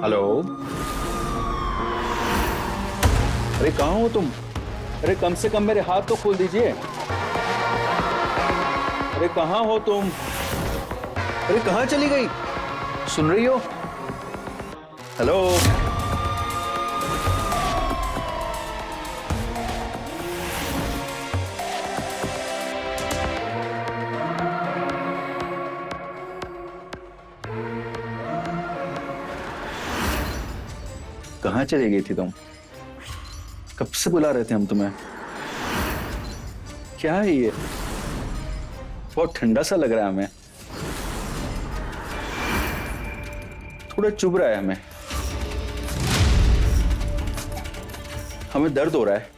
Hello. अरे कहाँ हो तुम? अरे कम से कम मेरे हाथ तो खोल दीजिए। अरे कहाँ हो तुम? अरे कहाँ चली गई? सुन रही हो? हेलो। कहाँ चली गई थी तुम? कब से बुला रहे थे हम तुम्हें। क्या है ये? बहुत ठंडा सा लग रहा है हमें। थोड़ा चुभ रहा है हमें। हमें दर्द हो रहा है।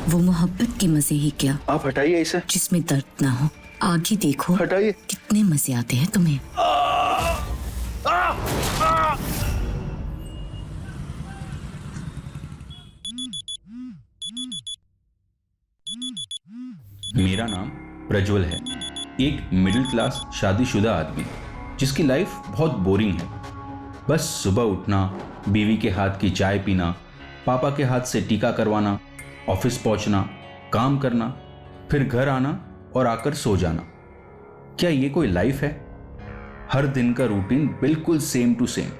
वो मोहब्बत के मजे ही क्या, आप हटाइए इसे। जिसमें दर्द ना हो। आगे देखो, हटाइए। कितने मजे आते हैं तुम्हें। मेरा नाम प्रज्वल है। एक मिडिल क्लास शादीशुदा आदमी जिसकी लाइफ बहुत बोरिंग है। बस सुबह उठना, बीवी के हाथ की चाय पीना, पापा के हाथ से टीका करवाना, ऑफिस पहुंचना, काम करना, फिर घर आना और आकर सो जाना। क्या ये कोई लाइफ है? हर दिन का रूटीन बिल्कुल सेम टू सेम।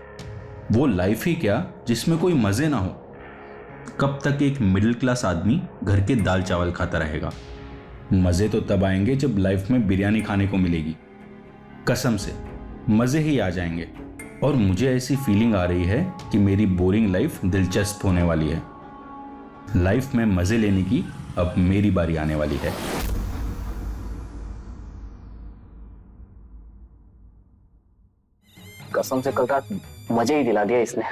वो लाइफ ही क्या जिसमें कोई मजे ना हो। कब तक एक मिडिल क्लास आदमी घर के दाल चावल खाता रहेगा? मजे तो तब आएंगे जब लाइफ में बिरयानी खाने को मिलेगी। कसम से मजे ही आ जाएंगे। और मुझे ऐसी फीलिंग आ रही है कि मेरी बोरिंग लाइफ दिलचस्प होने वाली है। लाइफ में मजे लेने की अब मेरी बारी आने वाली है। कसम से कल रात मजे ही दिला दिया इसने।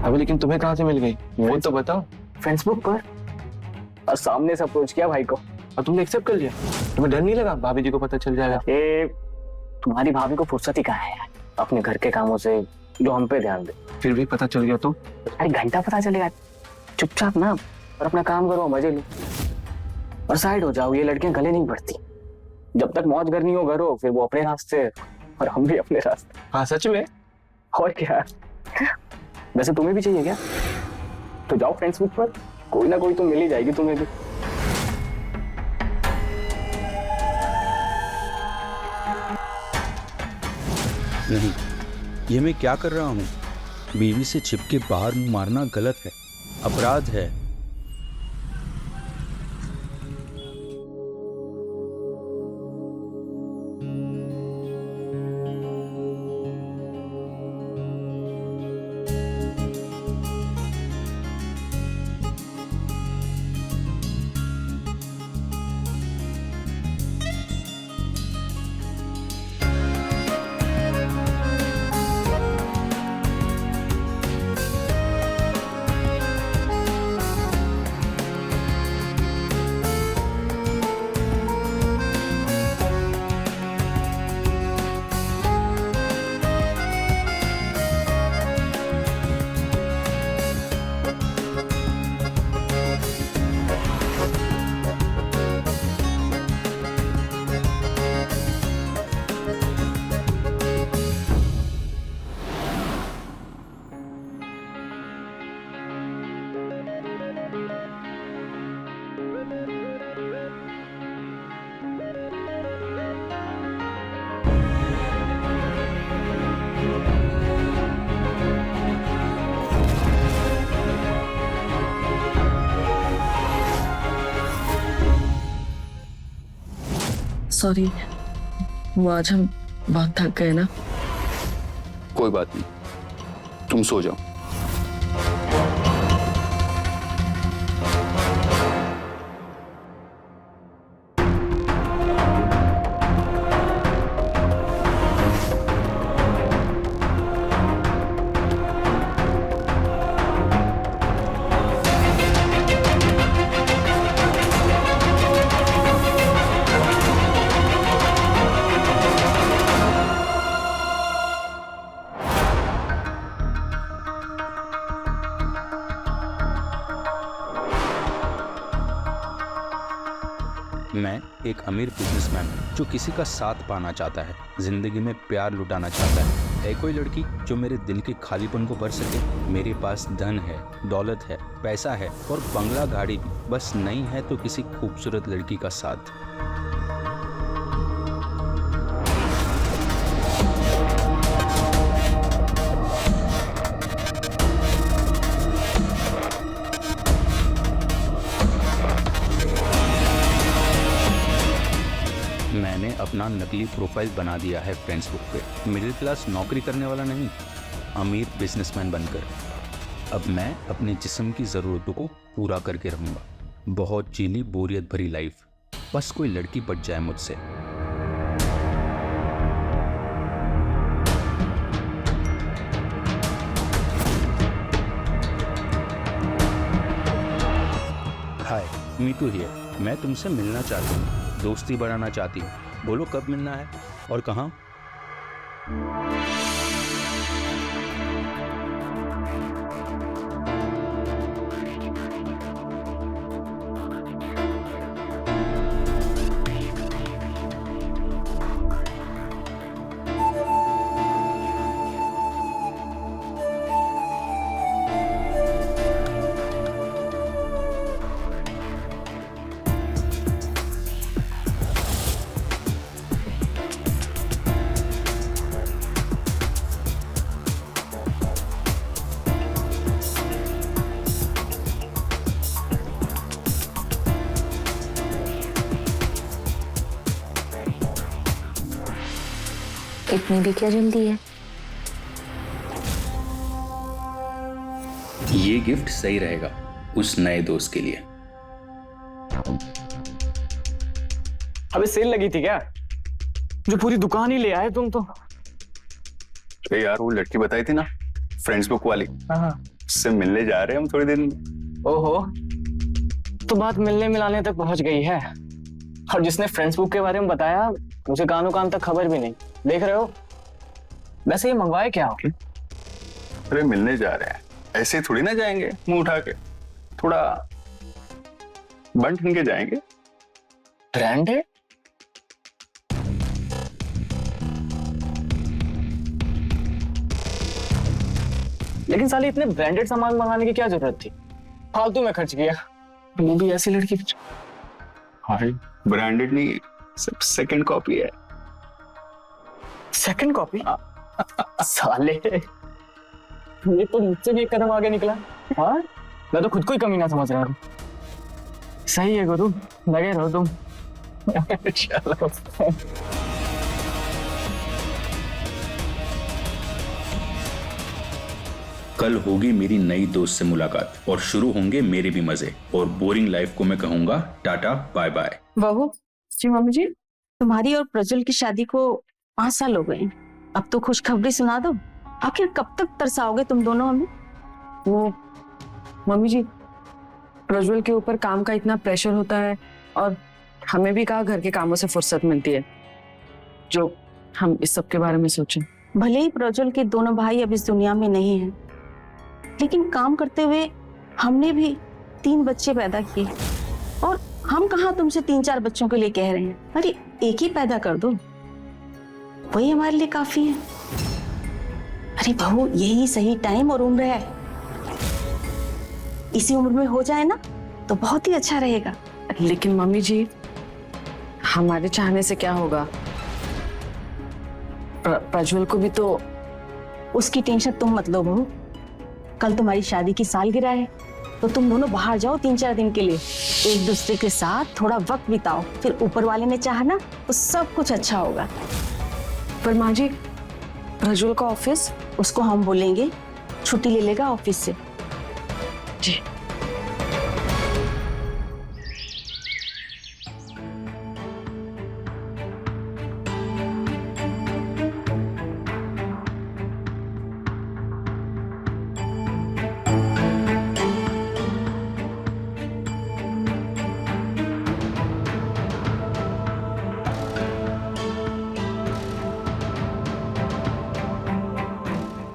अभी लेकिन तुम्हें कहाँ से मिल गई वो तो बताओ। फेसबुक पर, और सामने से अप्रोच किया भाई को। और तुमने एक्सेप्ट कर लिया? तुम्हें डर नहीं लगा भाभी जी को पता चल जाएगा? ये तुम्हारी भाभी को फुर्सत ही कहाँ है यार, अपने घर के कामों से जो हम पे ध्यान दे। फिर भी पता चल गया तो? अरे घंटा पता चलेगा। चुपचाप ना और अपना काम करो, मजे लो और साइड हो जाओ। ये लड़कियां गले नहीं बढ़ती। जब तक मौज करनी हो करो, फिर वो अपने रास्ते और हम भी अपने रास्ते। हाँ सच में। और क्या, वैसे तुम्हें भी चाहिए क्या? तो जाओ फेसबुक पर, कोई ना कोई तो मिल ही जाएगी तुम्हें भी। नहीं, ये मैं क्या कर रहा हूँ? बीवी से छिपके बाहर मुंह मारना गलत है, अपराध है। सॉरी, वो आज हम बहुत थक गए ना। कोई बात नहीं, तुम सो जाओ। मैं एक अमीर बिजनेसमैन हूँ जो किसी का साथ पाना चाहता है, जिंदगी में प्यार लुटाना चाहता है कोई लड़की जो मेरे दिल के खालीपन को भर सके। मेरे पास धन है, दौलत है, पैसा है और बंगला गाड़ी भी, बस नहीं है तो किसी खूबसूरत लड़की का साथ। मैंने अपना नकली प्रोफाइल बना दिया है फेसबुक पे, मिडिल क्लास नौकरी करने वाला नहीं, अमीर बिजनेसमैन बनकर। अब मैं अपने जिस्म की ज़रूरतों को पूरा करके रहूँगा। बहुत जीली बोरियत भरी लाइफ, बस कोई लड़की पट जाए मुझसे। हाय, मीतू हियर। मैं तुमसे मिलना चाहती हूँ, दोस्ती बढ़ाना चाहती हूँ। बोलो कब मिलना है और कहाँ? इतनी भी क्या जल्दी है? ये गिफ्ट सही रहेगा उस नए दोस्त के लिए। अबे सेल लगी थी क्या जो पूरी दुकान ही ले आए तुम तो? अरे यार वो लड़की बताई थी ना, फ्रेंड्स बुक वाली, उससे मिलने जा रहे हैं हम थोड़े दिन। ओहो, तो बात मिलने मिलाने तक पहुंच गई है। और जिसने फ्रेंड्स बुक के बारे में बताया मुझे कानों कान तक खबर भी नहीं। देख रहे हो, वैसे ये मंगवाए क्या? अरे मिलने जा रहे हैं, ऐसे थोड़ी ना जाएंगे मुंह उठा के, थोड़ा बन ठन के जाएंगे। ब्रांडेड? लेकिन साले इतने ब्रांडेड सामान मंगाने की क्या जरूरत थी? फालतू में खर्च किया, वो भी ऐसी लड़की। अरे ब्रांडेड नहीं, सब सेकंड कॉपी है। Second copy? साले ये तो मुझसे भी एक कदम आगे निकला। हाँ, मैं तो खुद को ही कमीना समझ रहा हूँ। सही है गुरु, लगे रहो तुम। चलो। कल होगी मेरी नई दोस्त से मुलाकात और शुरू होंगे मेरे भी मजे, और बोरिंग लाइफ को मैं कहूंगा टाटा बाय बाय। बहू जी, मम्मी जी, तुम्हारी और प्रज्वल की शादी को 5 साल हो गए। अब तो खुशखबरी सुना दो। आखिर कब तक तरसाओगे तुम दोनों हमें? वो मम्मी जी, प्रज्वल के ऊपर काम का इतना प्रेशर होता है और हमें भी कहाँ घर के कामों से फुर्सत मिलती है जो हम इस सब के बारे में सोचें। भले ही प्रज्वल के दोनों भाई अब इस दुनिया में नहीं हैं, लेकिन काम करते हुए हमने भी 3 बच्चे पैदा किए, और हम कहाँ तुमसे 3-4 बच्चों के लिए कह रहे हैं। अरे एक ही पैदा कर दो, वही हमारे लिए काफी है। अरे बहू, यही सही टाइम और उम्र है। इसी उम्र में हो जाए ना तो बहुत ही अच्छा रहेगा। लेकिन मम्मी जी, हमारे चाहने से क्या होगा? प्रज्वल को भी तो। उसकी टेंशन तुम मत लो बहू। कल तुम्हारी शादी की सालगिरह है, तो तुम दोनों बाहर जाओ 3-4 दिन के लिए, एक दूसरे के साथ थोड़ा वक्त बिताओ। फिर ऊपर वाले ने चाहा ना तो सब कुछ अच्छा होगा। पर माँ जी, प्रज्वल का ऑफिस? उसको हम बोलेंगे छुट्टी ले लेगा ऑफिस से। जी।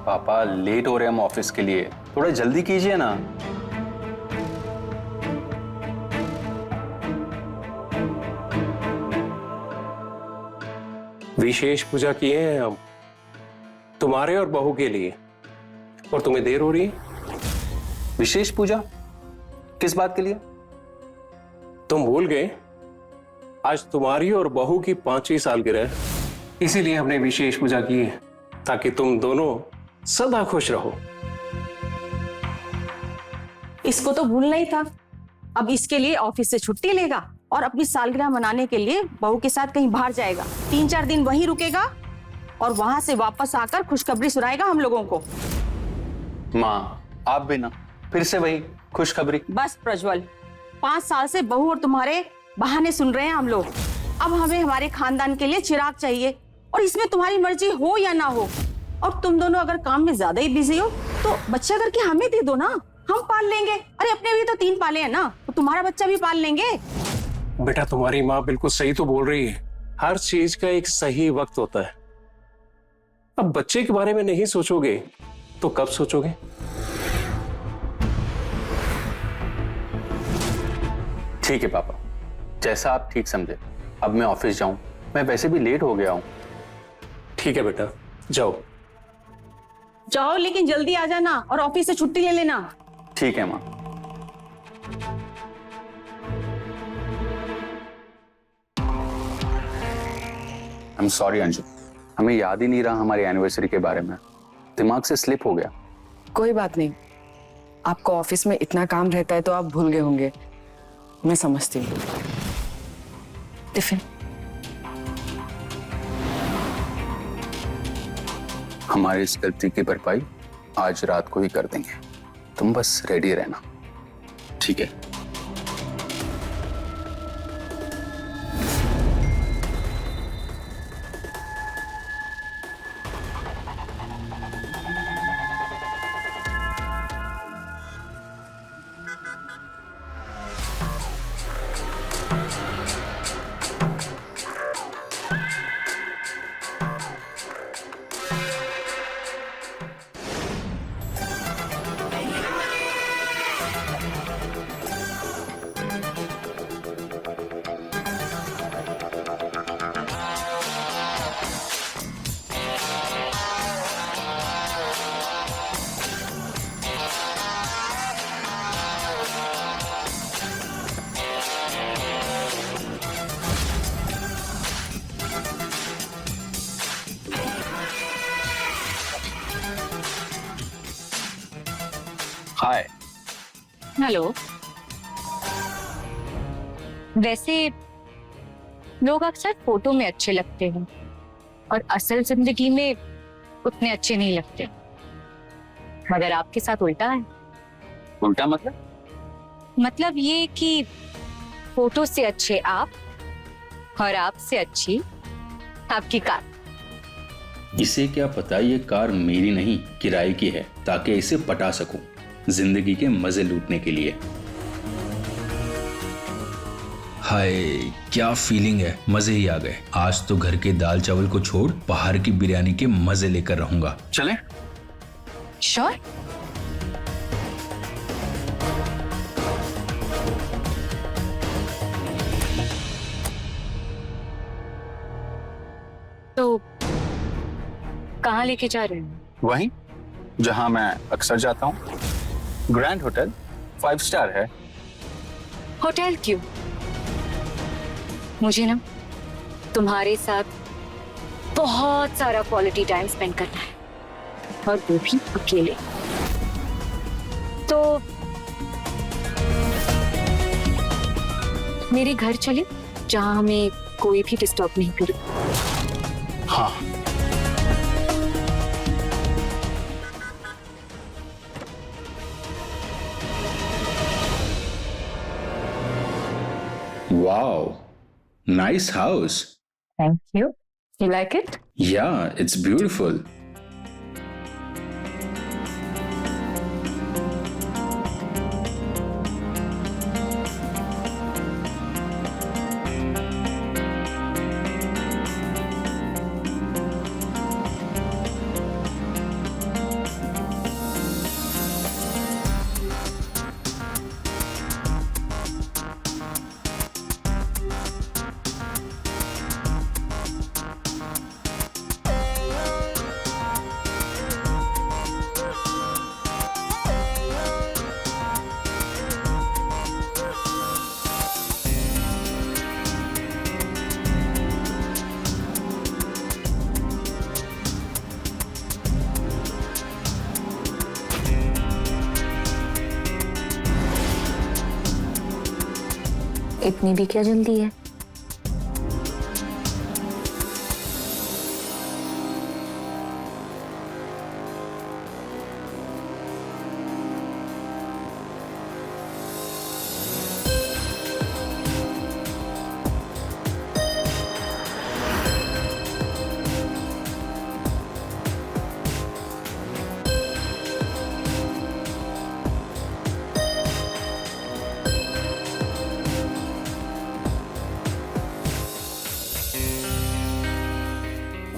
पापा लेट हो रहे हैं हम ऑफिस के लिए, थोड़ा जल्दी कीजिए ना। विशेष पूजा किए हैं हम तुम्हारे और बहू के लिए, और तुम्हें देर हो रही है। विशेष पूजा किस बात के लिए? तुम भूल गए, आज तुम्हारी और बहू की 5वीं सालगिरह है, इसीलिए हमने विशेष पूजा की है ताकि तुम दोनों सदा खुश रहो। इसको तो भूलना ही था। अब इसके लिए ऑफिस से छुट्टी लेगा और अपनी सालगिरह मनाने के लिए बहू के साथ कहीं बाहर जाएगा। 3-4 दिन वहीं रुकेगा और वहां से वापस आकर खुशखबरी सुनाएगा हम लोगों को। माँ, आप भी ना फिर से वही खुशखबरी। बस प्रज्वल, 5 साल से बहू और तुम्हारे बहाने सुन रहे हैं हम लोग। अब हमें हमारे खानदान के लिए चिराग चाहिए, और इसमें तुम्हारी मर्जी हो या ना हो। और तुम दोनों अगर काम में ज्यादा ही बिजी हो तो बच्चा करके हमें दे दो ना, हम पाल लेंगे। अरे अपने भी तो 3 पाले हैं ना, तो तुम्हारा बच्चा भी पाल लेंगे। बेटा, तुम्हारी माँ बिल्कुल सही तो बोल रही है, हर चीज का एक सही वक्त होता है। अब बच्चे के बारे में नहीं सोचोगे तो कब सोचोगे? ठीक है पापा, जैसा आप ठीक समझे। अब मैं ऑफिस जाऊं, मैं वैसे भी लेट हो गया हूं। ठीक है बेटा, जाओ। जाओ, लेकिन जल्दी आ जाना और ऑफिस से छुट्टी ले लेना। ठीक है माँ। आई एम सॉरी अंजू, हमें याद ही नहीं रहा हमारी एनिवर्सरी के बारे में, दिमाग से स्लिप हो गया। कोई बात नहीं, आपको ऑफिस में इतना काम रहता है तो आप भूल गए होंगे, मैं समझती हूँ। टिफिन। हमारी इस गलती की भरपाई आज रात को ही कर देंगे, तुम बस रेडी रहना, ठीक है? हाय। हेलो। वैसे लोग अक्सर फोटो में अच्छे लगते हैं और असल जिंदगी में उतने अच्छे नहीं लगते, मगर आपके साथ उल्टा है। उल्टा मतलब? मतलब ये कि फोटो से अच्छे आप और आपसे अच्छी आपकी कार। इसे क्या पता ये कार मेरी नहीं किराए की है, ताकि इसे पटा सकूं जिंदगी के मजे लूटने के लिए। हाय क्या फीलिंग है, मजे ही आ गए। आज तो घर के दाल चावल को छोड़ बाहर की बिरयानी के मजे लेकर रहूंगा। चलें? श्योर। तो कहाँ लेके जा रहे हैं? वहीं जहां मैं अक्सर जाता हूं, ग्रैंड होटल, 5 स्टार है। होटल क्यों? मुझे ना तुम्हारे साथ बहुत सारा क्वालिटी टाइम स्पेंड करना है, और वो भी अकेले। तो मेरे घर चले जहां हमें कोई भी डिस्टर्ब नहीं करे। हाँ। Wow, nice house. Thank you. You like it? Yeah, it's beautiful. इतनी भी क्या जल्दी है?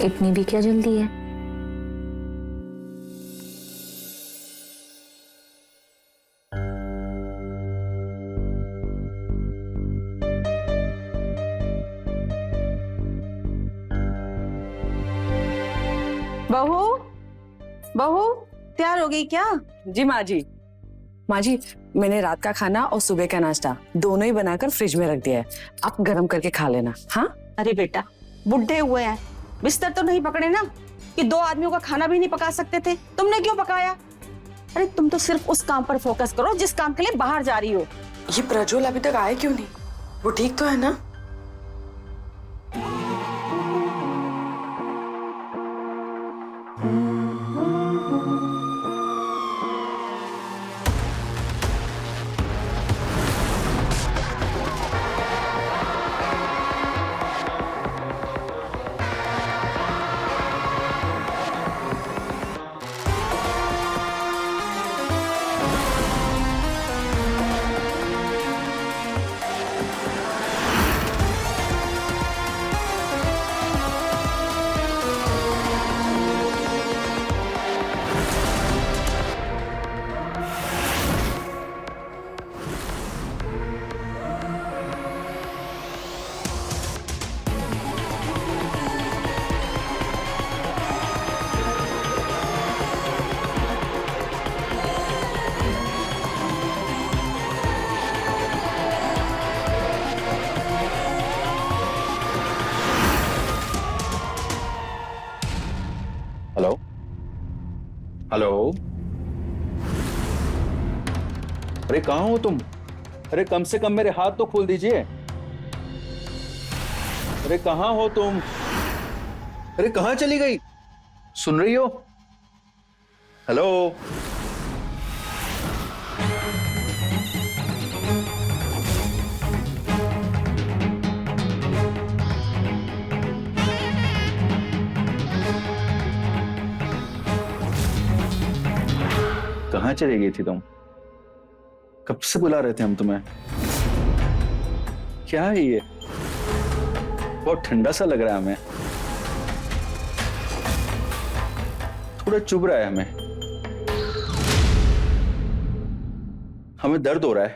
इतनी भी क्या जल्दी है? बहू, बहू तैयार हो गई क्या? जी माँ जी। माँ जी, मैंने रात का खाना और सुबह का नाश्ता दोनों ही बनाकर फ्रिज में रख दिया है, आप गर्म करके खा लेना। हाँ? अरे बेटा, बुढ़े हुए हैं, बिस्तर तो नहीं पकड़े ना कि 2 आदमियों का खाना भी नहीं पका सकते थे? तुमने क्यों पकाया? अरे तुम तो सिर्फ उस काम पर फोकस करो जिस काम के लिए बाहर जा रही हो। ये प्रज्वल अभी तक आए क्यों नहीं? वो ठीक तो है ना? हेलो हेलो, अरे कहाँ हो तुम? अरे कम से कम मेरे हाथ तो खोल दीजिए। अरे कहाँ हो तुम? अरे कहाँ चली गई? सुन रही हो? हेलो, कहाँ चली गई थी तुम? कब से बुला रहे थे हम तुम्हें। क्या है ये? बहुत ठंडा सा लग रहा है हमें, थोड़ा चुभ रहा है हमें दर्द हो रहा है।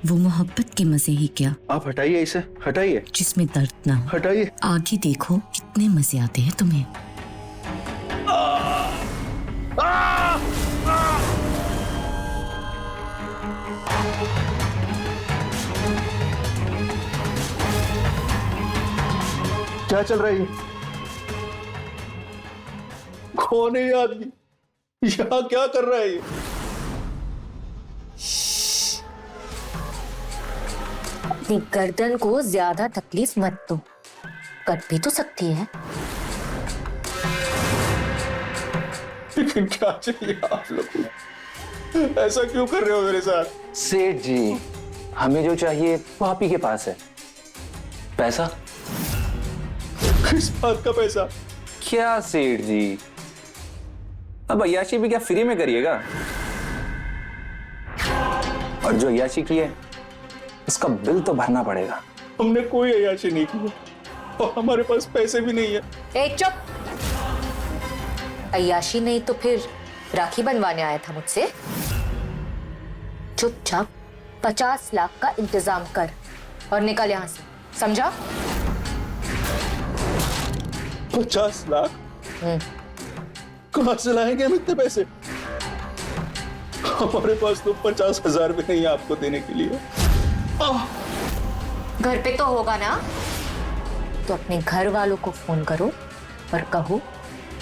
वो मोहब्बत के मजे ही क्या, आप हटाइए इसे, हटाइए, जिसमें दर्द ना हो। हटाइए। आगे देखो कितने मजे आते हैं तुम्हें। क्या चल रहा है ये? कौन है ये आदमी? यहाँ क्या कर रहा है ये? अपनी गर्दन को ज्यादा तकलीफ मत दो, कट भी तो सकती है। लेकिन क्या चाहिए आप लोगों को? ऐसा क्यों कर रहे हो मेरे साथ? सेठ जी, हमें जो चाहिए वो आप ही के पास है। पैसा? किस बात का पैसा? क्या सेठ जी, अब अय्याशी भी क्या फ्री में करिएगा? और जो अय्याशी की है उसका बिल तो भरना पड़ेगा। हमने कोई अय्याशी नहीं की और हमारे पास पैसे भी नहीं है। ए चुप! अय्याशी नहीं तो फिर राखी बनवाने आया था मुझसे? चुपचाप 50 लाख का इंतजाम कर और निकल यहां से, समझा? 50 लाख? कहां से लाएंगे हम इतने पैसे? हमारे पास तो 50,000 भी नहीं है आपको देने के लिए। घर पे तो होगा ना, तो अपने घर वालों को फोन करो और कहो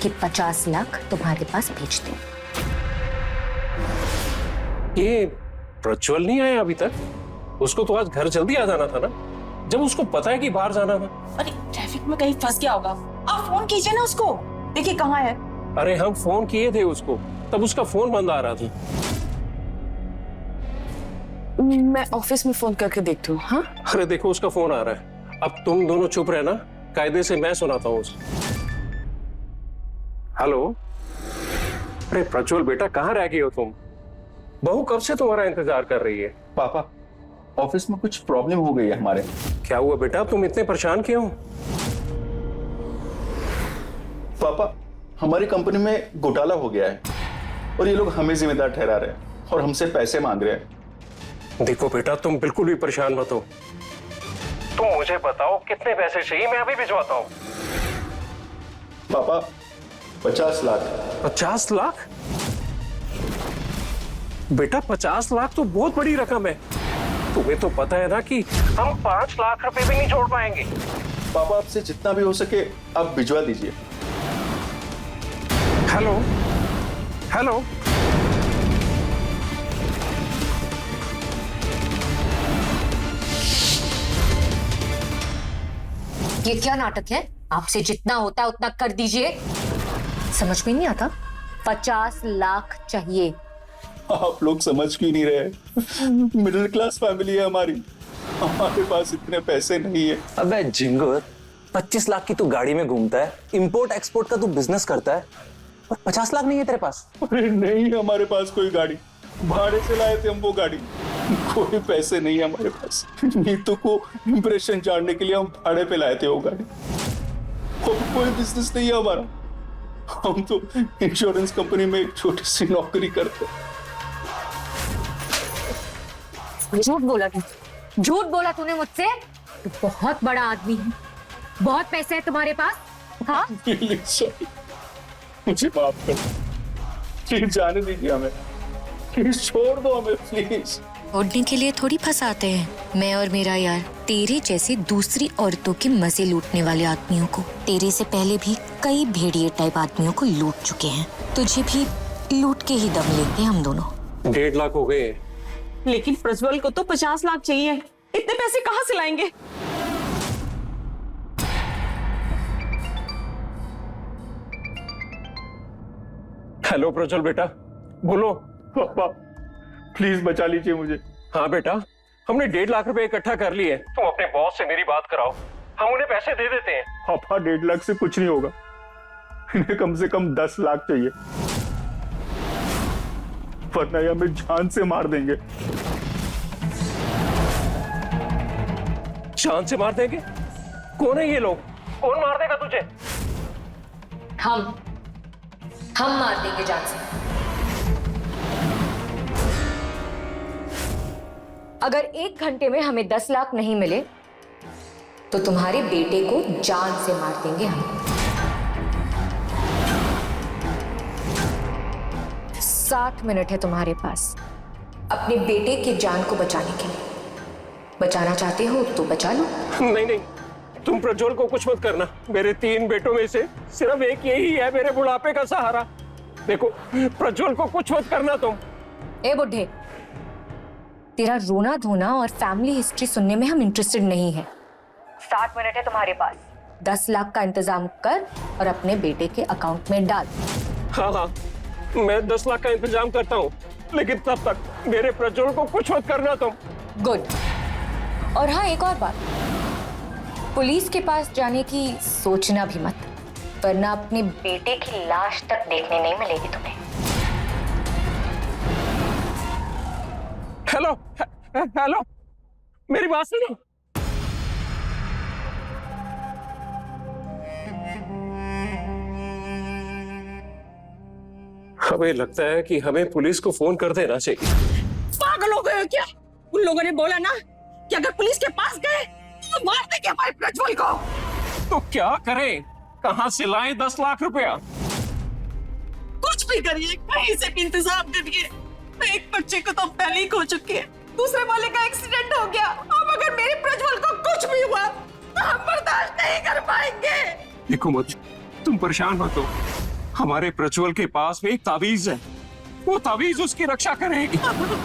कि 50 लाख तुम्हारे पास भेज दो। ये प्रज्वल नहीं आया अभी तक? उसको तो आज घर जल्दी आ जाना था ना, जब उसको पता है कि बाहर जाना था। अरे ट्रैफिक में कहीं फंस गया होगा, आप फोन कीजिए ना उसको, देखिए कहाँ है। अरे हम फोन किए थे उसको, तब उसका फोन बंद आ रहा था। मैं ऑफिस में फोन करके देखती हूँ। हाँ अरे देखो उसका फोन आ रहा है। अब तुम दोनों चुप रहना, कायदे से मैं सुनाता हूँ उसे। हेलो। अरे प्रज्वल बेटा, कहाँ रह गए हो तुम? बहू कब से तुम्हारा इंतजार कर रही है। पापा, ऑफिस में कुछ प्रॉब्लम हो गई है हमारे। क्या हुआ बेटा, तुम इतने परेशान क्यों? पापा, हमारी कंपनी में घोटाला हो गया है और ये लोग हमें जिम्मेदार ठहरा रहे हैं और हमसे पैसे मांग रहे हैं। देखो बेटा, तुम बिल्कुल भी परेशान मत हो। तुम मुझे बताओ कितने पैसे चाहिए, मैं अभी भिजवाता हूँ। पापा, 50 लाख। 50 लाख? बेटा 50 लाख तो बहुत बड़ी रकम है। तुम्हें तो पता है ना कि हम 5 लाख रुपए भी नहीं छोड़ पाएंगे। पापा, आपसे जितना भी हो सके आप भिजवा दीजिए। Hello hello. ये क्या नाटक है? आपसे जितना होता है उतना कर दीजिए। समझ में नहीं आता? 50 लाख चाहिए। आप लोग समझ क्यों नहीं रहे? मिडिल क्लास फैमिली है हमारी, हमारे पास इतने पैसे नहीं है। अबे जिंगर, 25 लाख की तू गाड़ी में घूमता है, इंपोर्ट एक्सपोर्ट का तू बिजनेस करता है और 50 लाख नहीं है तेरे पास? अरे नहीं, हमारे पास कोई गाड़ी, भाड़े से लाए थे हम वो गाड़ी। कोई पैसे नहीं है हमारे पास। नीतू को इंप्रेशन जानने के लिए हम भाड़े पे लाए थे वो गाड़ी। और कोई बिजनेस नहीं है हमारा। हम तो इंश्योरेंस कंपनी में एक छोटी सी नौकरी करते। झूठ बोला तू, झूठ बोला तूने मुझसे। तू बहुत बड़ा आदमी है, बहुत पैसे है तुम्हारे पास। हाँ मुझे माफ कर, प्लीज जाने दीजिए हमें, प्लीज छोड़ दो हमें प्लीज। छोड़ने के लिए थोड़ी फंसाते हैं। मैं और मेरा यार तेरे जैसी दूसरी औरतों के मजे लूटने वाले आदमियों को, तेरे से पहले भी कई भेड़िए टाइप आदमियों को लूट चुके हैं। तुझे भी लूट के ही दम लेते हम दोनों। 1.5 लाख हो गए। लेकिन प्रज्वल को तो 50 लाख चाहिए, इतने पैसे कहाँ से लाएंगे? हेलो प्रज्वल बेटा, बोलो। पापा प्लीज बचा लीजिए मुझे। हाँ बेटा, हमने 1.5 लाख रुपए इकट्ठा कर लिए। तुम अपने बॉस से मेरी बात कराओ, हम उन्हें पैसे दे देते हैं। पापा 1.5 लाख से कुछ नहीं होगा, इन्हें कम से कम 10 लाख चाहिए, वरना ये हमें जान से मार देंगे। जान से मार देंगे? कौन है ये लोग? कौन मार देगा तुझे? हम मार देंगे जान से। अगर 1 घंटे में हमें 10 लाख नहीं मिले तो तुम्हारे बेटे को जान से मार देंगे हम। 7 मिनट है तुम्हारे पास अपने बेटे की जान को बचाने के लिए। बचाना चाहते हो तो बचा लो। नहीं नहीं, तुम प्रज्वल को कुछ मत करना। मेरे 3 बेटों में से सिर्फ एक यही है मेरे बुढ़ापे का सहारा। देखो, प्रज्वल को कुछ मत करना तुम। ए बुढ़े, तेरा रोना धोना और फैमिली हिस्ट्री सुनने में हम इंटरेस्टेड नहीं है। 7 मिनट है तुम्हारे पास, 10 लाख का इंतजाम कर और अपने बेटे के अकाउंट में डाल। हाँ हाँ, मैं 10 लाख का इंतजाम करता हूँ, लेकिन तब तक मेरे प्रज्वल को कुछ मत करना तुम। गुड। और हाँ, एक और बात, पुलिस के पास जाने की सोचना भी मत, वरना अपने बेटे की लाश तक देखने नहीं मिलेगी तुम्हें। हेलो हेलो, मेरी बात सुनो। हमें लगता है कि हमें पुलिस को फोन कर देना चाहिए। पागल हो गए हो क्या? उन लोगों ने बोला ना कि अगर पुलिस के पास गए तो मार देंगे हमारे प्रज्वल को। तो क्या करें? कहां से लाएं 10 लाख रुपया? कुछ भी करिए, कहीं से भी इंतजाम करिए। एक बच्चे को तो पहले ही खो चुके हैं, दूसरे वाले का एक्सीडेंट हो गया। अब अगर मेरे प्रज्वल को कुछ भी हुआ तो हम बर्दाश्त नहीं कर पाएंगे। देखो मत, तुम परेशान मत हो। हमारे प्रज्वल के पास में एक ताबीज है, वो ताबीज उसकी रक्षा करेगी।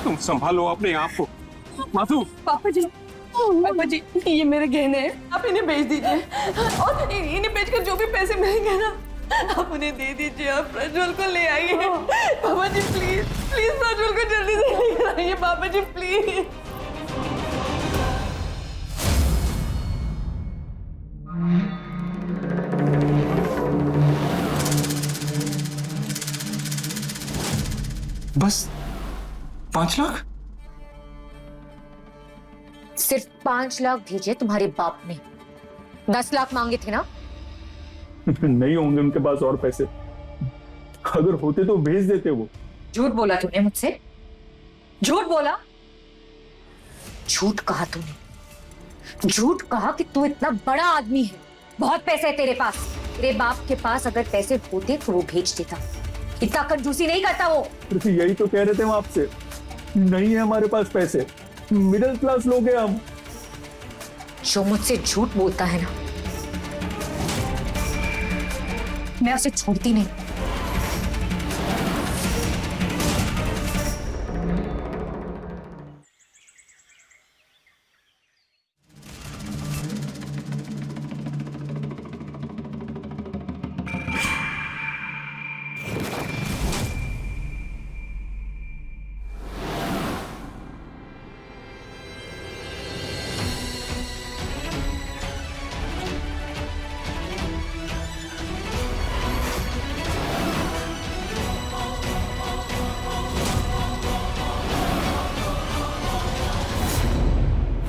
तुम संभालो अपने आप को, माधु, पापा जी, ये मेरे गहने हैं, आप इन्हें बेच दीजिए और इन्हें बेचकर जो भी पैसे मिलेंगे ना आप उन्हें दे दीजिए। आप प्रज्वल को ले आइए। पापा जी प्लीज प्लीज प्रज्वल को जल्दी से लेकर आइए पापा जी प्लीज। बस 5 लाख? सिर्फ 5 लाख भेजे तुम्हारे बाप ने। 10 लाख मांगे थे ना? नहीं होंगे उनके पास और पैसे। अगर होते तो भेज देते वो। झूठ बोला तूने मुझसे, झूठ बोला, झूठ कहा तूने, झूठ कहा कि तू इतना बड़ा आदमी है, बहुत पैसे है तेरे पास। तेरे बाप के पास अगर पैसे होते तो वो भेज देता, इतना कंजूसी नहीं करता वो। यही तो कह रहे थे हम आपसे, नहीं है हमारे पास पैसे, मिडिल क्लास लोग हैं हम। जो मुझसे झूठ बोलता है ना, मैं उसे छोड़ती नहीं।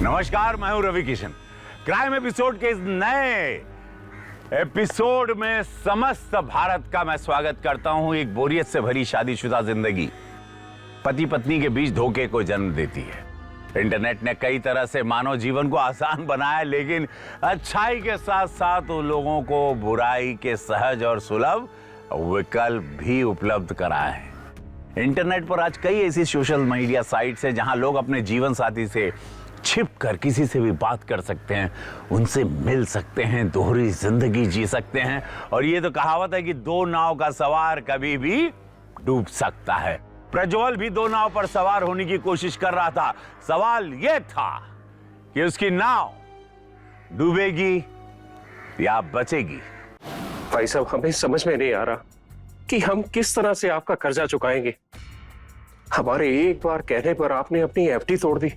नमस्कार, मैं हूं रवि किशन। क्राइम एपिसोड के इस नए एपिसोड में समस्त भारत का मैं स्वागत करता हूं। एक बोरियत से भरी शादीशुदा जिंदगी पति पत्नी के बीच धोखे को जन्म देती है। इंटरनेट ने कई तरह से मानव जीवन को आसान बनाया, लेकिन अच्छाई के साथ साथ उन लोगों को बुराई के सहज और सुलभ विकल्प भी उपलब्ध कराए हैं। इंटरनेट पर आज कई ऐसी सोशल मीडिया साइट्स हैं जहां लोग अपने जीवन साथी से छिप कर किसी से भी बात कर सकते हैं, उनसे मिल सकते हैं, दोहरी जिंदगी जी सकते हैं। और ये तो कहावत है कि 2 नाव का सवार कभी भी डूब सकता है। प्रज्वल भी 2 नाव पर सवार होने की कोशिश कर रहा था। सवाल यह था कि उसकी नाव डूबेगी या बचेगी। भाई साहब, हमें समझ में नहीं आ रहा कि हम किस तरह से आपका कर्जा चुकाएंगे। हमारे एक बार कहने पर आपने अपनी एफडी तोड़ दी।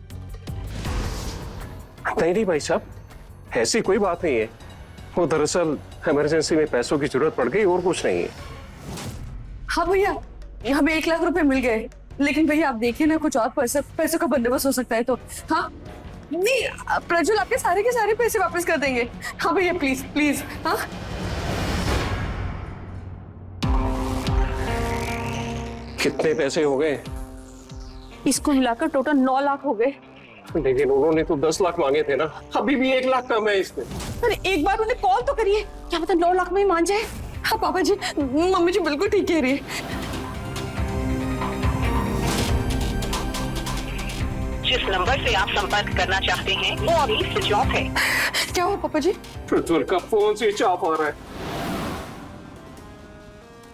नहीं भाई साहब, ऐसी कोई बात नहीं है। वो दरअसल इमरजेंसी में पैसों की जरूरत पड़ गई और कुछ नहीं है। हाँ भैया, हमें 1 लाख रुपए मिल गए, लेकिन भैया आप देखिए ना, कुछ और पैसों का बंदोबस्त हो सकता है तो। हाँ नहीं, प्रज्वल आपके सारे के सारे पैसे वापस कर देंगे। हाँ भैया प्लीज प्लीज। हाँ कितने पैसे हो गए? इसको मिलाकर टोटल 9 लाख हो गए। लेकिन उन्होंने तो 10 लाख मांगे थे ना, अभी भी 1 लाख कम है इसमें। अरे एक बार उन्हें कॉल तो करिए, क्या पता 9 लाख में ही मान जाए। हाँ पापा जी, मम्मी जी बिल्कुल ठीक कह रही है। जिस नंबर से आप संपर्क करना चाहते हैं वो अभी स्विच ऑफ है। क्या हुआ पापा जी? प्रज्वल का फोन स्विच ऑफ हो रहा है।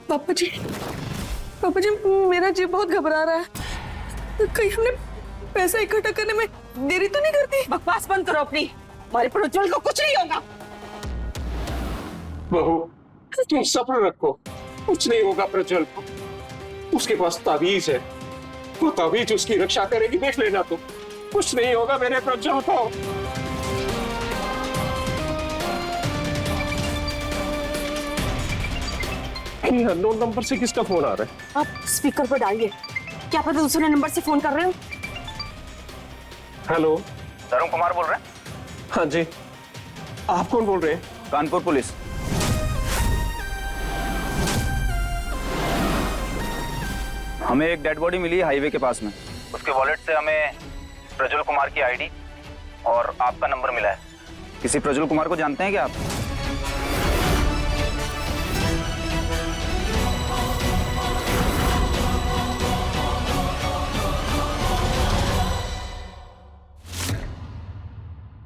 पापा जी मेरा जी बहुत घबरा रहा है। कहीं हमने पैसा इकट्ठा करने में देरी तो नहीं करती? बकवास बंद करो अपनी, हमारे प्रज्वल को कुछ नहीं होगा। बहू, तुम सब्र रखो, कुछ नहीं होगा प्रज्वल को। उसके पास ताबीज है, वो ताबीज उसकी रक्षा करेगी, देख लेना तुम। कुछ नहीं होगा मेरे प्रज्वल को। ये अननोन नंबर से किसका फोन आ रहा है? आप स्पीकर पर डालिए, क्या पता दूसरे नंबर से फोन कर रहे हो। हेलो, तरुण कुमार बोल रहे हैं? हाँ जी, आप कौन बोल रहे हैं? कानपुर पुलिस। हमें एक डेड बॉडी मिली है हाईवे के पास में। उसके वॉलेट से हमें प्रज्वल कुमार की आईडी और आपका नंबर मिला है। किसी प्रज्वल कुमार को जानते हैं क्या आप?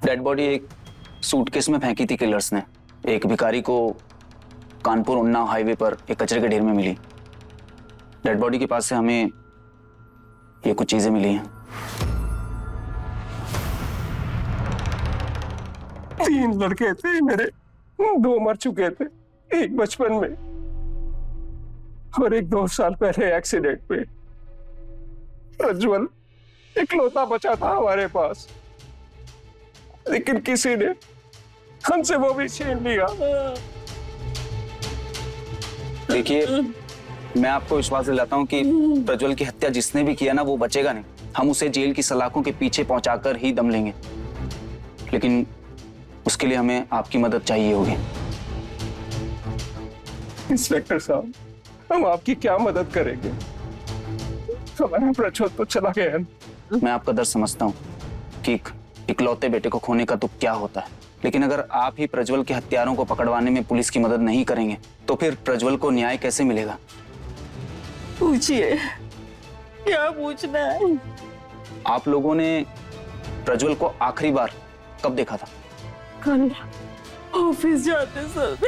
डेड बॉडी एक सूटकेस में फेंकी थी किलर्स ने। एक भिखारी को कानपुर उन्नाव हाईवे पर एक कचरे के ढेर में मिली। डेड बॉडी के पास से हमें ये कुछ चीजें मिली हैं। 3 लड़के थे मेरे, 2 मर चुके थे, एक बचपन में और एक 2 साल पहले एक्सीडेंट में। प्रज्वल इकलौता बचा था हमारे पास, लेकिन किसी ने हमसे वो भी छीन लिया। देखिए, मैं आपको विश्वास दिलाता हूँ कि प्रज्वल की हत्या जिसने भी किया ना, वो बचेगा नहीं। हम उसे जेल की सलाखों के पीछे पहुंचाकर ही दम लेंगे, लेकिन उसके लिए हमें आपकी मदद चाहिए होगी। इंस्पेक्टर साहब, हम आपकी क्या मदद करेंगे? हमारा प्रज्वल तो चला गया। मैं आपका दर्द समझता हूँ कि इकलौते बेटे को खोने का दुख क्या होता है, लेकिन अगर आप ही प्रज्वल के हत्यारों को पकड़वाने में पुलिस की मदद नहीं करेंगे तो फिर प्रज्वल को न्याय कैसे मिलेगा? पूछिए, क्या पूछना है? आप लोगों ने प्रज्वल को आखिरी बार कब देखा था? कल ऑफिस जाते समय।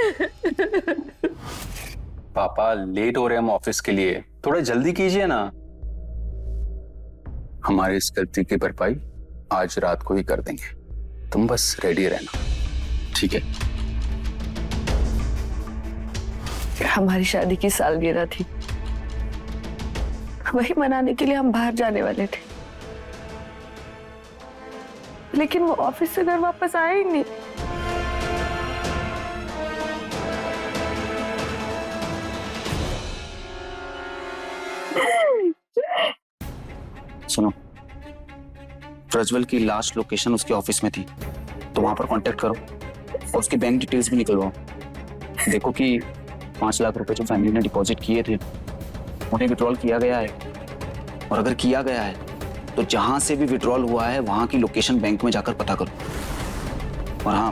पापा लेट हो रहे हैं हम ऑफिस के लिए, थोड़ा जल्दी कीजिए ना। हमारी इस गलती की भरपाई आज रात को ही कर देंगे, तुम बस रेडी रहना, ठीक है? हमारी शादी की सालगिरह थी, वही मनाने के लिए हम बाहर जाने वाले थे, लेकिन वो ऑफिस से घर वापस आए ही नहीं। सुनो, प्रज्वल की लास्ट लोकेशन उसके ऑफिस में थी, तो वहां पर कांटेक्ट करो और उसकी बैंक डिटेल्स भी निकलवाओ। देखो कि 5 लाख रुपए जो फैमिली ने डिपॉजिट किए थे उन्हें विड्रॉल किया गया है, और अगर किया गया है तो जहां से भी विड्रॉल हुआ है वहां की लोकेशन बैंक में जाकर पता करो। और हाँ,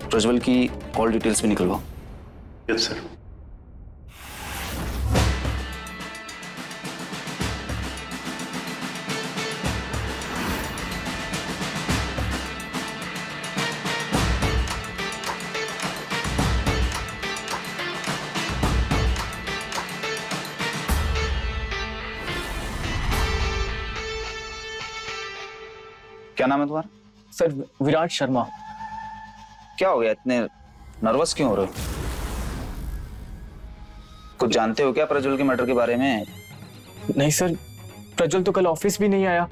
प्रज्वल की कॉल डिटेल्स भी निकलवाओ। Yes sir. क्या नाम है तुम्हारा? सर विराट शर्मा। क्या हो गया, इतने नर्वस क्यों हो रहे हो? कुछ जानते हो क्या प्रज्वल के मर्डर के बारे में? नहीं सर, प्रज्वल तो कल ऑफिस भी नहीं आया,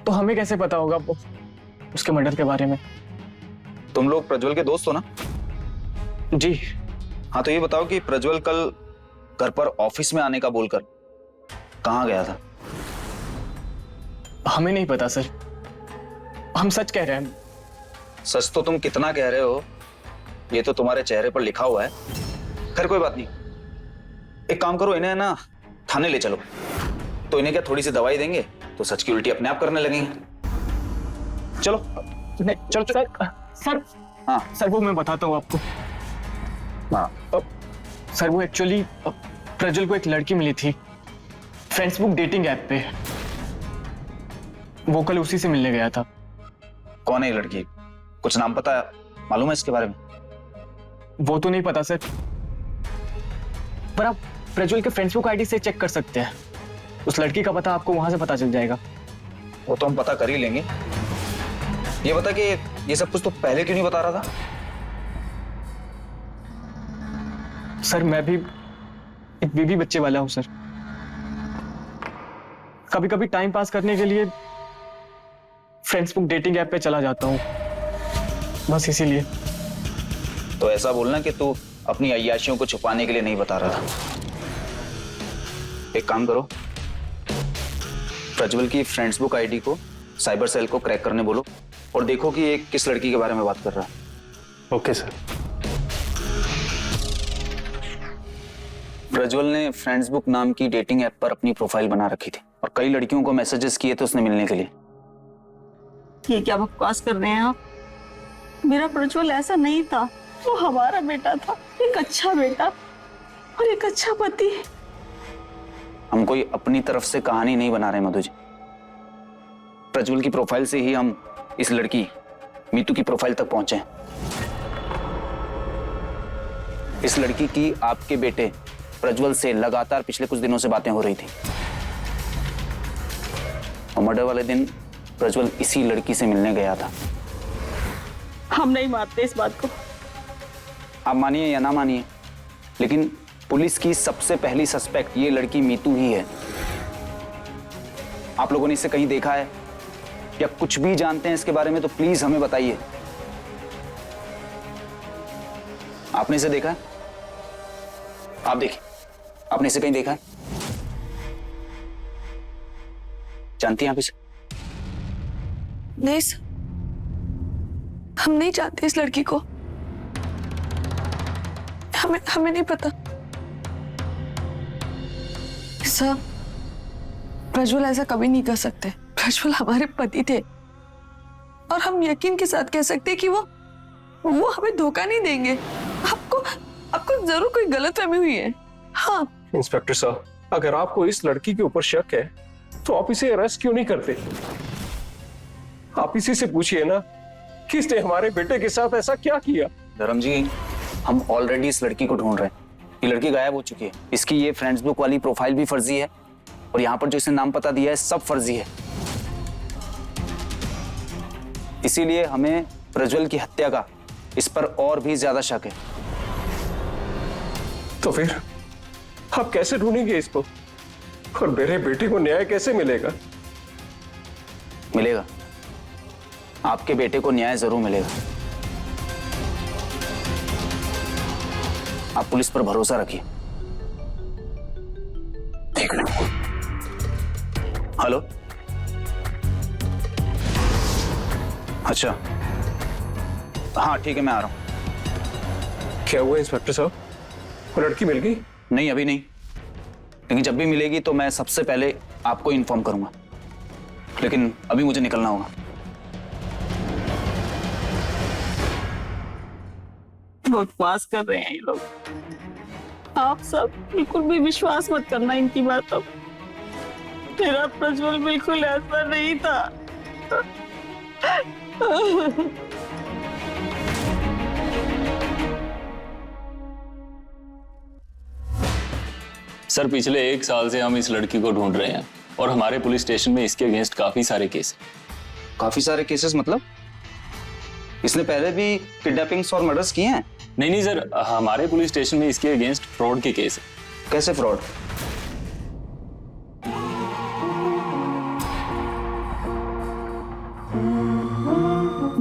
तो हमें कैसे पता होगा उसके मर्डर के बारे में? तुम लोग प्रज्वल के दोस्त हो ना? जी हाँ, तो ये बताओ कि प्रज्वल कल घर पर ऑफिस में आने का बोलकर कहाँ गया था? हमें नहीं पता सर, हम सच कह रहे हैं। सच तो तुम कितना कह रहे हो ये तो तुम्हारे चेहरे पर लिखा हुआ है। खैर कोई बात नहीं, एक काम करो, इन्हें ना थाने ले चलो, तो इन्हें क्या थोड़ी सी दवाई देंगे तो सच की उल्टी अपने आप करने लगेंगे। चलो नहीं चलो सर। सर हाँ सर, वो मैं बताता हूँ आपको। हाँ सर, वो एक्चुअली प्रज्वल को एक लड़की मिली थी फेसबुक डेटिंग ऐप पे, वो कल उसी से मिलने गया था। कौन है ये लड़की? कुछ नाम पता है, मालूम है इसके बारे में? वो तो नहीं पता सर, पर आप प्रज्वल के फेसबुक आईडी से चेक कर सकते हैं, उस लड़की का पता आपको वहां से पता चल जाएगा। वो तो हम पता कर ही लेंगे। ये बता कि ये सब कुछ तो पहले क्यों नहीं बता रहा था? सर मैं भी एक बीवी बच्चे वाला हूं सर, कभी कभी टाइम पास करने के लिए फेसबुक डेटिंग ऐप पे चला जाता हूं, बस इसीलिए। तो ऐसा बोलना कि तू अपनी अय्याशियों को छुपाने के लिए नहीं बता रहा था। एक काम करो, प्रज्वल की फेसबुक आईडी को साइबर सेल को क्रैक करने बोलो और देखो कि ये किस लड़की के बारे में बात कर रहा है। Okay sir. प्रज्वल ने फेसबुक नाम की डेटिंग ऐप पर अपनी प्रोफाइल बना रखी थी और कई लड़कियों को मैसेजेस किए थे उसने मिलने के लिए। ये क्या बकवास कर रहे हैं आप? मेरा प्रज्वल ऐसा नहीं था, वो हमारा बेटा था, एक अच्छा बेटा और एक अच्छा पति। हम कोई अपनी तरफ से कहानी नहीं बना रहे मधु जी, प्रज्वल की प्रोफाइल से ही हम इस लड़की मीतू की प्रोफाइल तक पहुंचे। इस लड़की की आपके बेटे प्रज्वल से लगातार पिछले कुछ दिनों से बातें हो रही थी और मर्डर वाले दिन प्रज्वल इसी लड़की से मिलने गया था। हम नहीं मानते इस बात को। आप मानिए या ना मानिए, लेकिन पुलिस की सबसे पहली सस्पेक्ट ये लड़की मीतू ही है। आप लोगों ने इसे कहीं देखा है या कुछ भी जानते हैं इसके बारे में तो प्लीज हमें बताइए। आपने इसे देखा है? आप देखिए, आपने इसे कहीं देखा है? जानती हैं आप इसे? नहीं सर, हम नहीं जानते इस लड़की को। हमें नहीं पता सर। प्रज्वल ऐसा कभी नहीं कर सकते। प्रज्वल हमारे पति थे और हम यकीन के साथ कह सकते हैं कि वो हमें धोखा नहीं देंगे। आपको जरूर कोई गलतफहमी हुई है। हाँ इंस्पेक्टर साहब, अगर आपको इस लड़की के ऊपर शक है तो आप इसे अरेस्ट क्यों नहीं करते? आप इसी से पूछिए ना, किसने हमारे बेटे के साथ ऐसा क्या किया? धर्म जी, हम ऑलरेडी इस लड़की को ढूंढ रहे हैं। ये लड़की गायब हो चुकी है। इसकी ये फ्रेंड्स बुक वाली प्रोफाइल भी फर्जी है और यहाँ पर जो इसने नाम पता दिया है सब फर्जी है। इसीलिए हमें प्रज्वल की हत्या का इस पर और भी ज्यादा शक है। तो फिर आप कैसे ढूंढेंगे इसको और मेरे बेटे को न्याय कैसे मिलेगा? मिलेगा, आपके बेटे को न्याय जरूर मिलेगा। आप पुलिस पर भरोसा रखिए। देख लो। हेलो, अच्छा हाँ ठीक है, मैं आ रहा हूं। क्या हुआ इंस्पेक्टर साहब, वो लड़की मिल गई? नहीं अभी नहीं, लेकिन जब भी मिलेगी तो मैं सबसे पहले आपको इन्फॉर्म करूंगा। लेकिन अभी मुझे निकलना होगा। बकवास कर रहे हैं ये लोग। आप सब बिल्कुल भी विश्वास मत करना इनकी बातों। तेरा प्रज्वल बिल्कुल ऐसा नहीं था। सर पिछले 1 साल से हम इस लड़की को ढूंढ रहे हैं और हमारे पुलिस स्टेशन में इसके अगेंस्ट काफी सारे केस। काफी सारे केसेस मतलब? इसने पहले भी किडनैपिंग्स और मर्डर्स किए हैं? नहीं सर, हमारे पुलिस स्टेशन में इसके अगेंस्ट फ्रॉड के केस है। कैसे फ्रॉड?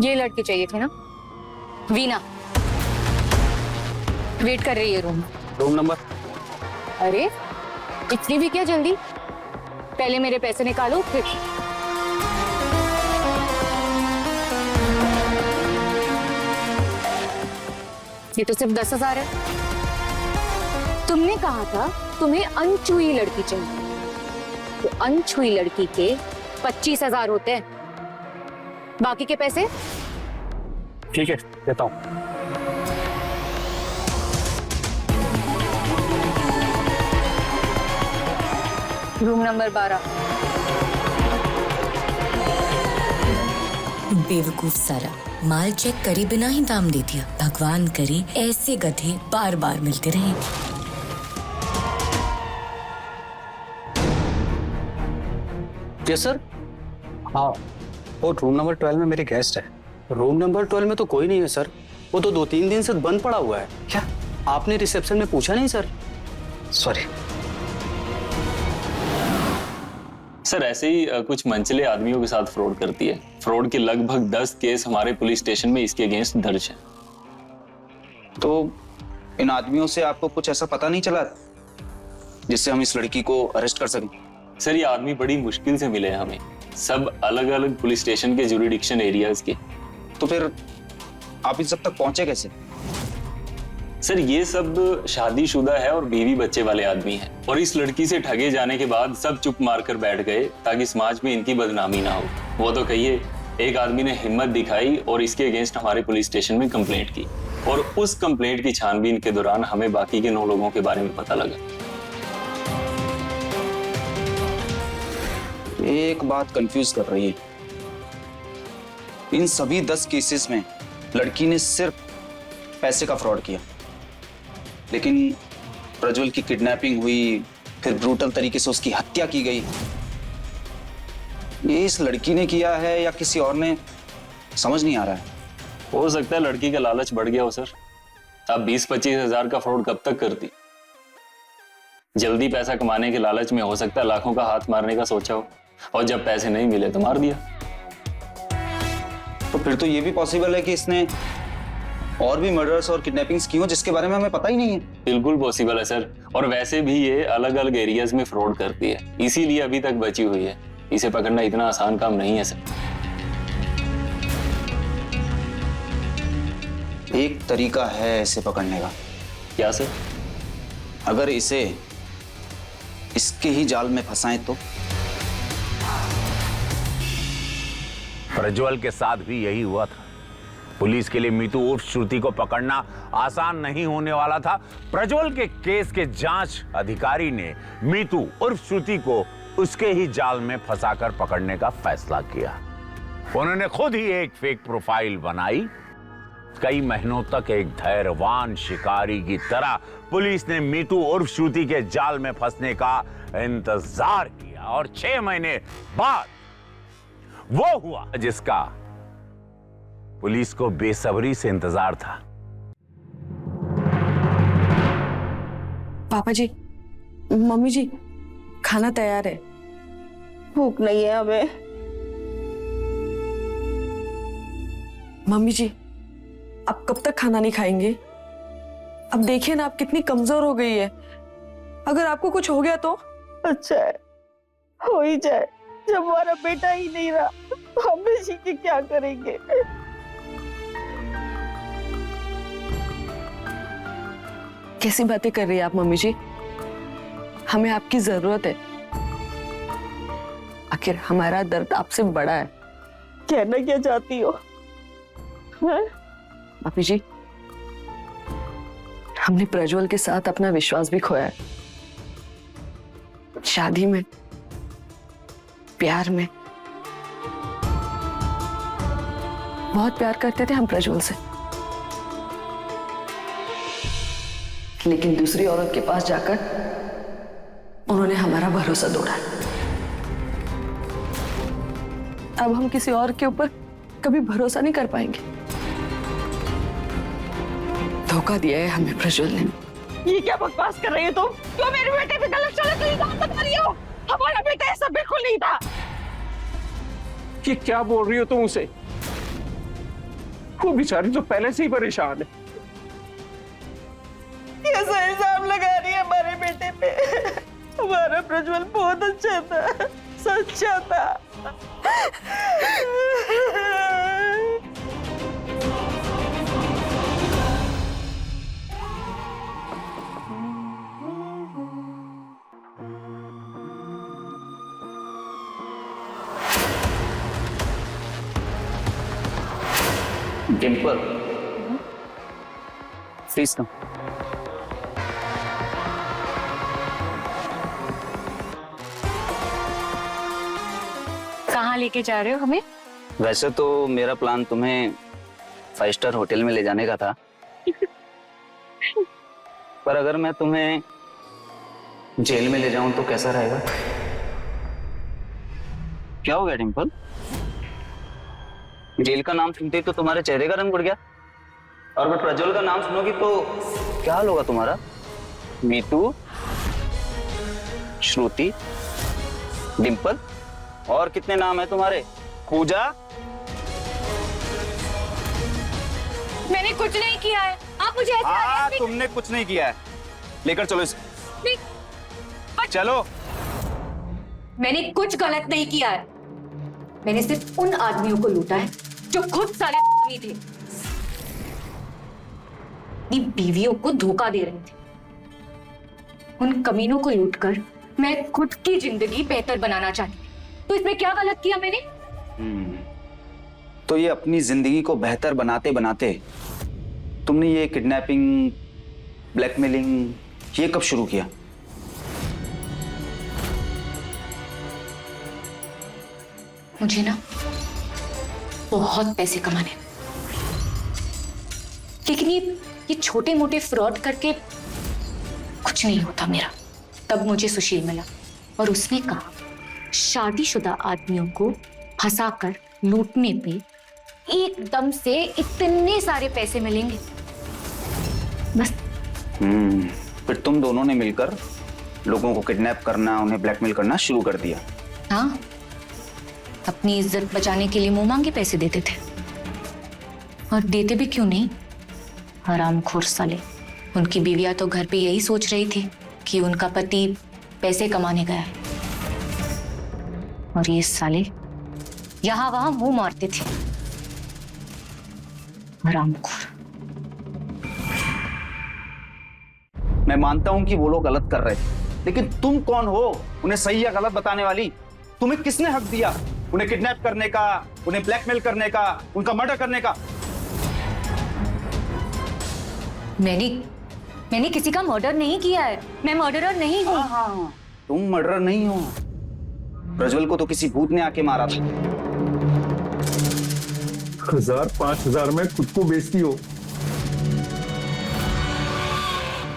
ये लड़की चाहिए थी ना, वीना। वेट कर रही है रूम नंबर। अरे इतनी भी क्या जल्दी? पहले मेरे पैसे निकालो फिर। ये तो सिर्फ 10,000 है। तुमने कहा था तुम्हें अनछुई लड़की चाहिए, तो अनछुई लड़की के 25,000 होते हैं। बाकी के पैसे? ठीक है, देता हूं। Room number 12। बेवकूफ सारा, माल चेक करे बिना ही दाम दे दिया। भगवान करे ऐसे गधे बार बार मिलते रहे। Yes sir. हाँ, वो रूम नंबर 12 में मेरे गेस्ट है। रूम नंबर 12 में तो कोई नहीं है सर, वो तो 2-3 दिन से बंद पड़ा हुआ है। क्या आपने रिसेप्शन में पूछा नहीं सर? सॉरी सर, ऐसे ही कुछ मनचले आदमियों के साथ फ्रॉड करती है। फ्रॉड के लगभग 10 केस हमारे पुलिस स्टेशन में इसके अगेंस्ट दर्ज है। तो इन आदमियों से आपको कुछ ऐसा पता नहीं चला जिससे हम इस लड़की को अरेस्ट कर सकें? सर, ये आदमी बड़ी मुश्किल से मिले हैं हमें, सब अलग अलग पुलिस स्टेशन के ज्यूरिडिक्शन एरियाज के। तो फिर आप इन सब तक पहुंचे कैसे? सर, ये सब शादीशुदा है और बीवी बच्चे वाले आदमी हैं, और इस लड़की से ठगे जाने के बाद सब चुप मारकर बैठ गए ताकि समाज में इनकी बदनामी ना हो। वो तो कहिए, एक आदमी ने हिम्मत दिखाई और इसके अगेंस्ट हमारे पुलिस स्टेशन में कंप्लेंट की, और उस कंप्लेंट की छानबीन के दौरान हमें बाकी के 9 लोगों के बारे में पता लगा। एक बात कंफ्यूज कर रही है। इन सभी 10 केसेस में लड़की ने सिर्फ पैसे का फ्रॉड किया, लेकिन प्रज्वल की किडनैपिंग हुई, फिर ब्रूटल तरीके से उसकी हत्या की गई। ये इस लड़की ने किया है या किसी और ने, समझ नहीं आ रहा है। हो सकता है लड़की का लालच बढ़ गया हो सर। अब 20-25 हजार का फ्रॉड कब तक करती? जल्दी पैसा कमाने के लालच में हो सकता है लाखों का हाथ मारने का सोचा हो, और जब पैसे नहीं मिले तो मार दिया। तो फिर तो ये भी पॉसिबल है कि इसने और भी मर्डर्स और किडनैपिंग्स की हो जिसके बारे में हमें पता ही नहीं है। बिल्कुल पॉसिबल है सर, और वैसे भी ये अलग अलग एरियाज में फ्रॉड करती है, इसीलिए अभी तक बची हुई है। इसे पकड़ना इतना आसान काम नहीं है सर। एक तरीका है इसे पकड़ने का। क्या सर? अगर इसे इसके ही जाल में फंसाएं तो? प्रज्वल के साथ भी यही हुआ था। पुलिस के लिए मीतू उर्फ श्रुति को पकड़ना आसान नहीं होने वाला था। प्रज्वल के केस के जांच अधिकारी ने मीतू उर्फ श्रुति को उसके ही जाल में फंसाकर पकड़ने का फैसला किया। उन्होंने खुद ही एक फेक प्रोफाइल बनाई। कई महीनों तक एक धैर्यवान शिकारी की तरह पुलिस ने मीतू उर्फ श्रुति के जाल में फंसने का इंतजार किया, और 6 महीने बाद वो हुआ जिसका पुलिस को बेसब्री से इंतजार था। पापा जी, मम्मी जी, खाना तैयार है। भूख नहीं है हमें। मम्मी जी, आप कब तक खाना नहीं खाएंगे? अब देखिए ना, आप कितनी कमजोर हो गई है। अगर आपको कुछ हो गया तो? अच्छा है, हो ही जाए। जब हमारा बेटा ही नहीं रहा तो हम जी के क्या करेंगे? कैसी बातें कर रही है आप मम्मी जी? हमें आपकी जरूरत है। आखिर हमारा दर्द आपसे बड़ा है। कहना क्या चाहती हो? मम्मी जी, हमने प्रज्वल के साथ अपना विश्वास भी खोया है। शादी में, प्यार में बहुत प्यार करते थे हम प्रज्वल से, लेकिन दूसरी औरत के पास जाकर उन्होंने हमारा भरोसा तोड़ा। अब हम किसी और के ऊपर कभी भरोसा नहीं कर पाएंगे। धोखा दिया है हमें प्रज्वल ने। ये क्या बकवास कर रही हो तुम? क्यों मेरे बेटे पे गलत सलत इल्जाम लगा रही हो? हमारा बेटा ऐसा बिल्कुल नहीं था। ये क्या बोल रही हो तुम उसे? वो बेचारी तो पहले से ही परेशान है। कैसा इल्जाम लगा रही है हमारे बेटे पे? हमारा प्रज्वल बहुत अच्छा था, सच्चा था। Dimple, please come. कहाँ लेके जा रहे हो हमें? वैसे तो मेरा प्लान तुम्हें 5 स्टार होटल में ले जाने का था, पर अगर मैं तुम्हें जेल में ले जाऊं तो कैसा रहेगा? क्या हो गया डिम्पल? जेल का नाम सुनते ही तो तुम्हारे चेहरे का रंग उड़ गया, और मैं प्रज्वल का नाम सुनोगी तो क्या हाल होगा तुम्हारा? मीतू, श्रुति, डिम्पल, और कितने नाम है तुम्हारे? पूजा। मैंने कुछ नहीं किया है। आप मुझे ऐसे तुमने कुछ नहीं किया है। लेकर चलो इसे। नहीं, चलो। मैंने कुछ गलत नहीं किया है। मैंने सिर्फ उन आदमियों को लूटा है जो खुद साले आदमी थे, अपनी बीवियों को धोखा दे रहे थे। उन कमीनों को लूटकर मैं खुद की जिंदगी बेहतर बनाना चाहती थी। तो इसमें क्या गलत किया मैंने? तो ये अपनी जिंदगी को बेहतर बनाते बनाते तुमने ये किडनैपिंग, ब्लैकमेलिंग ये कब शुरू किया? मुझे ना बहुत पैसे कमाने, लेकिन ये छोटे मोटे फ्रॉड करके कुछ नहीं होता मेरा। तब मुझे सुशील मिला और उसने कहा शादीशुदा आदमियों को फंसाकर लूटने पे एकदम से इतने सारे पैसे मिलेंगे। बस फिर तुम दोनों ने मिलकर लोगों को किडनैप करना, उन्हें ब्लैकमेल करना शुरू कर दिया। हाँ, अपनी इज्जत बचाने के लिए मुंह मांगे पैसे देते थे। और देते भी क्यों नहीं, हरामखोर साले। उनकी बीवियां तो घर पे यही सोच रही थी कि उनका पति पैसे कमाने गया है, और ये साले यहां वहां मुंह मारते थे। हरामखोर। मैं मानता हूं कि वो लोग गलत कर रहे थे, लेकिन तुम कौन हो उन्हें सही या गलत बताने वाली? तुम्हें किसने हक दिया उन्हें किडनैप करने का, उन्हें ब्लैकमेल करने का, उनका मर्डर करने का? मैंने किसी का मर्डर नहीं किया है। मैं मर्डरर नहीं हूँ। हाँ, तुम मर्डरर नहीं हो। प्रज्वल को तो किसी भूत ने आके मारा था। 1000-5000 में खुद को बेचती हो।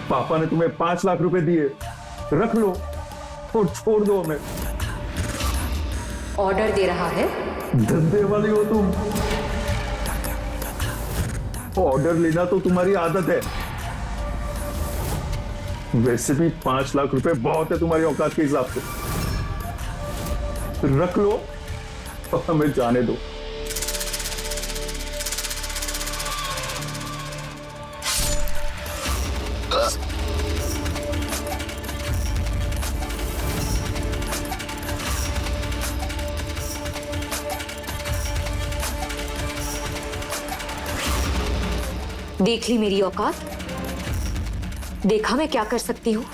पापा ने तुम्हें 5 लाख रुपए दिए, रख लो और छोड़ दो हमें। ऑर्डर दे रहा है? धंधे वाली हो तुम। ऑर्डर लेना तो तुम्हारी आदत है। वैसे भी 5 लाख रुपए बहुत है तुम्हारी औकात के हिसाब से। रख लो और हमें जाने दो। देख ली मेरी औकात? देखा मैं क्या कर सकती हूँ?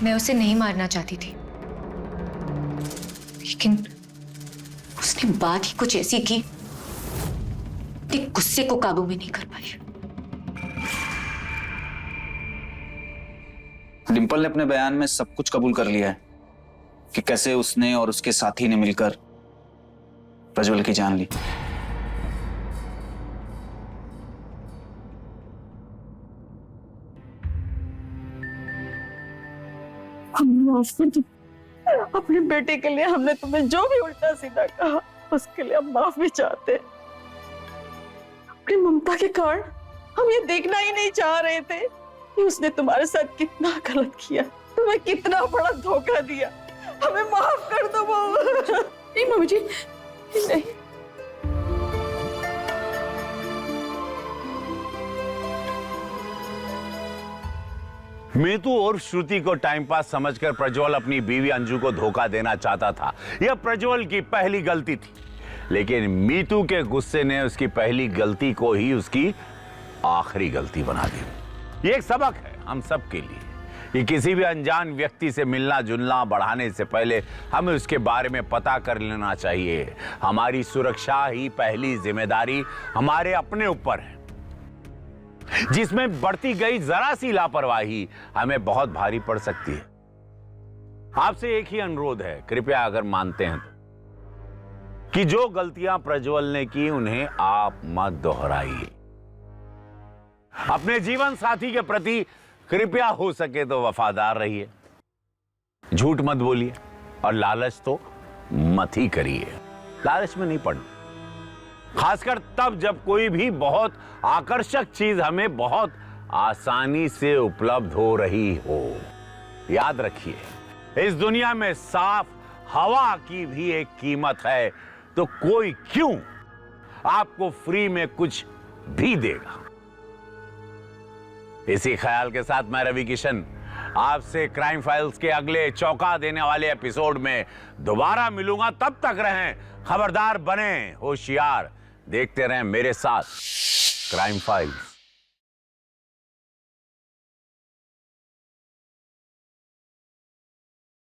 मैं उसे नहीं मारना चाहती थी, लेकिन उसने बात ही कुछ ऐसी की कि गुस्से को काबू में नहीं कर पाई। डिंपल ने अपने बयान में सब कुछ कबूल कर लिया है कि कैसे उसने और उसके साथी ने मिलकर प्रज्वल की जान ली। माफ कर दो। अपने बेटे के लिए हमने तुम्हें जो भी उल्टा सीधा कहा, उसके लिए हम माफी चाहते हैं। अपनी ममता के कारण हम ये देखना ही नहीं चाह रहे थे कि उसने तुम्हारे साथ कितना गलत किया, तुम्हें कितना बड़ा धोखा दिया। हमें माफ कर दो बहू। नहीं मम्मी जी, नहीं। मीतू और श्रुति को टाइम पास समझकर प्रज्वल अपनी बीवी अंजू को धोखा देना चाहता था। यह प्रज्वल की पहली गलती थी, लेकिन मीतू के गुस्से ने उसकी पहली गलती को ही उसकी आखिरी गलती बना दी। ये एक सबक है हम सब के लिए कि किसी भी अनजान व्यक्ति से मिलना जुलना बढ़ाने से पहले हमें उसके बारे में पता कर लेना चाहिए। हमारी सुरक्षा ही पहली जिम्मेदारी हमारे अपने ऊपर है, जिसमें बढ़ती गई जरा सी लापरवाही हमें बहुत भारी पड़ सकती है। आपसे एक ही अनुरोध है, कृपया अगर मानते हैं तो, कि जो गलतियां प्रज्वल ने की उन्हें आप मत दोहराइए। अपने जीवन साथी के प्रति कृपया हो सके तो वफादार रहिए, झूठ मत बोलिए और लालच तो मत ही करिए। लालच में नहीं पड़ना, खासकर तब जब कोई भी बहुत आकर्षक चीज हमें बहुत आसानी से उपलब्ध हो रही हो। याद रखिए, इस दुनिया में साफ हवा की भी एक कीमत है, तो कोई क्यों आपको फ्री में कुछ भी देगा। इसी ख्याल के साथ मैं रवि किशन आपसे क्राइम फाइल्स के अगले चौंका देने वाले एपिसोड में दोबारा मिलूंगा। तब तक रहें खबरदार, बने होशियार, देखते रहें मेरे साथ क्राइम फाइल्स।